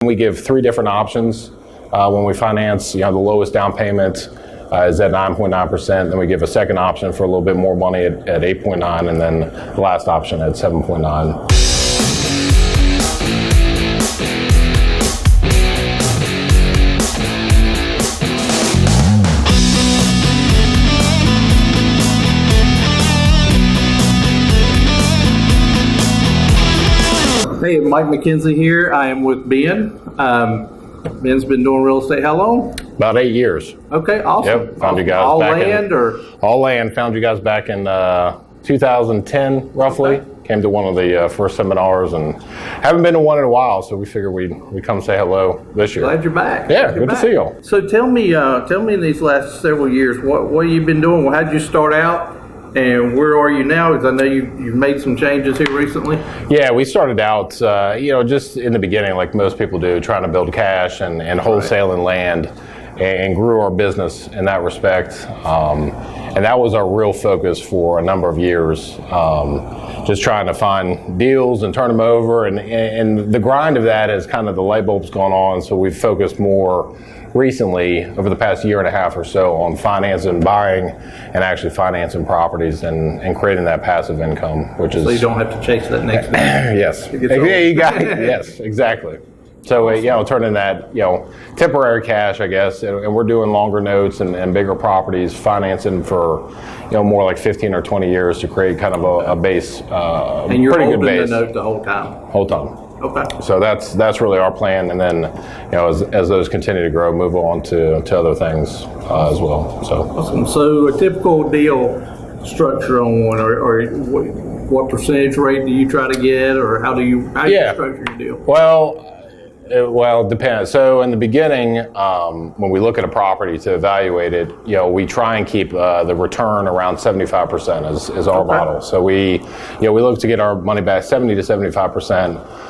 We give three different options when we finance. The lowest down payment is at 9.9%. Then we give a second option for a little bit more money at 8.9%, and then the last option at 7.9%. Hey, Mike McKenzie here. I am with Ben. Ben's been doing real estate how long? About 8 years. Okay, awesome. Yep, found you guys all back land or? All land. Found you guys back in 2010, roughly. Okay. Came to one of the first seminars and haven't been to one in a while, so we figured we'd come say hello this year. Glad you're back. Yeah, good to see you. So tell me in these last several years, what you've been doing? How did you start out? And where are you now? Because I know you've made some changes here recently. Yeah, we started out, just in the beginning, like most people do, trying to build cash and wholesaling land, and grew our business in that respect. And that was our real focus for a number of years, just trying to find deals and turn them over. And the grind of that is kind of the light bulbs going on. So we've focused more recently, over the past year and a half or so, on financing, buying, and actually financing properties and creating that passive income, which is... So you don't have to chase that next one. Yes. Yeah, you got it. Yes, exactly. So, turning that, temporary cash, I guess, and we're doing longer notes and bigger properties, financing for, more like 15 or 20 years to create kind of a base, and you're pretty holding good base. the note the whole time? Whole time. Okay. So that's really our plan, and then as those continue to grow, move on to other things as well. So awesome. So a typical deal structure on one, or what percentage rate do you try to get, or how do you structure your deal? Well, it depends. So in the beginning, when we look at a property to evaluate it, we try and keep the return around 75% is our model. So we look to get our money back 70 to 75%.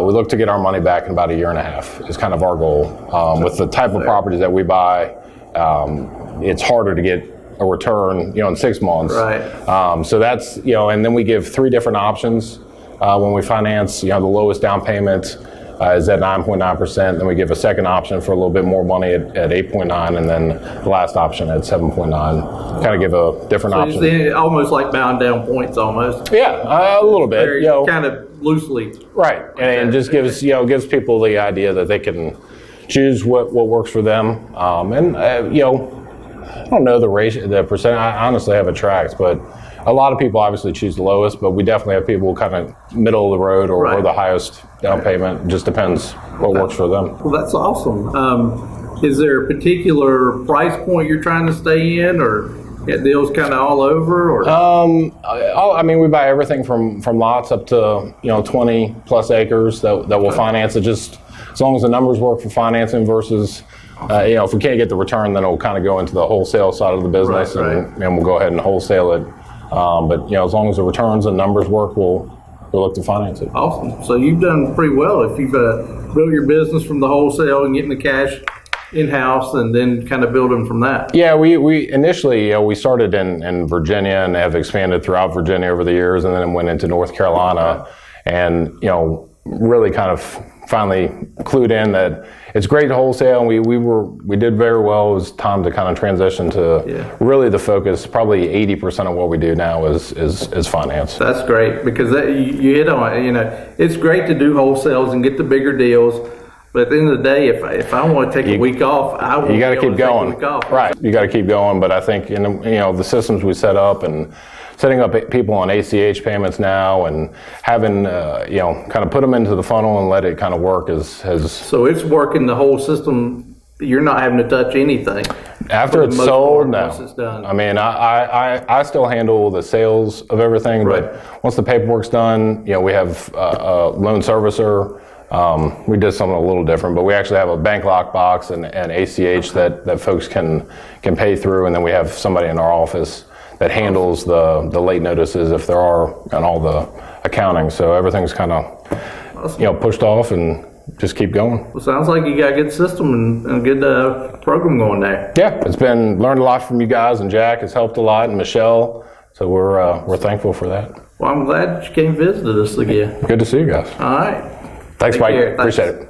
We look to get our money back in about a year and a half is kind of our goal. With the type of properties that we buy, it's harder to get a return, in 6 months. Right. So that's, and then we give three different options when we finance. The lowest down payment is at 9.9%. Then we give a second option for a little bit more money at 8.9%, and then the last option at 7.9%. Kind of give a different option. It's almost like bound down points, almost. Yeah, a little bit. Very, kind of loosely. Right, and just gives people the idea that they can choose what works for them. I don't know the ratio, the percent. I honestly haven't tracked, but a lot of people obviously choose the lowest, but we definitely have people kind of middle of the road or the highest down payment. It just depends what works for them. Well, that's awesome. Is there a particular price point you're trying to stay in, or get deals kind of all over? Or we buy everything from lots up to 20 plus acres that we'll finance. It just as long as the numbers work for financing versus. If we can't get the return, then it'll kind of go into the wholesale side of the business, and we'll go ahead and wholesale it. But as long as the returns and numbers work, we'll look to finance it. Awesome. So you've done pretty well if you've built your business from the wholesale and getting the cash in-house, and then kind of building from that. Yeah, we initially we started in Virginia and have expanded throughout Virginia over the years, and then went into North Carolina, and really kind of finally clued in that it's great to wholesale, and we did very well. It was time to kind of transition to really the focus. Probably 80% of what we do now is finance. That's great, because you hit on it. It's great to do wholesales and get the bigger deals, but at the end of the day, if I want to take a week off, you got to keep going. Right, you got to keep going. But I think in the systems we set up and setting up people on ACH payments now, and having kind of put them into the funnel and let it kind of work So it's working the whole system. You're not having to touch anything after it's sold. No, once it's done. I mean, I still handle the sales of everything, but once the paperwork's done, we have a loan servicer. We did something a little different, but we actually have a bank lockbox and ACH that folks can pay through, and then we have somebody in our office that handles the late notices if there are, and all the accounting. So everything's kind of pushed off and just keep going. Well, sounds like you got a good system and a good program going there. Yeah, learned a lot from you guys, and Jack has helped a lot, and Michelle. So we're thankful for that. Well, I'm glad you came and visited us again. Good to see you guys. All right. Thanks, Mike. Appreciate it.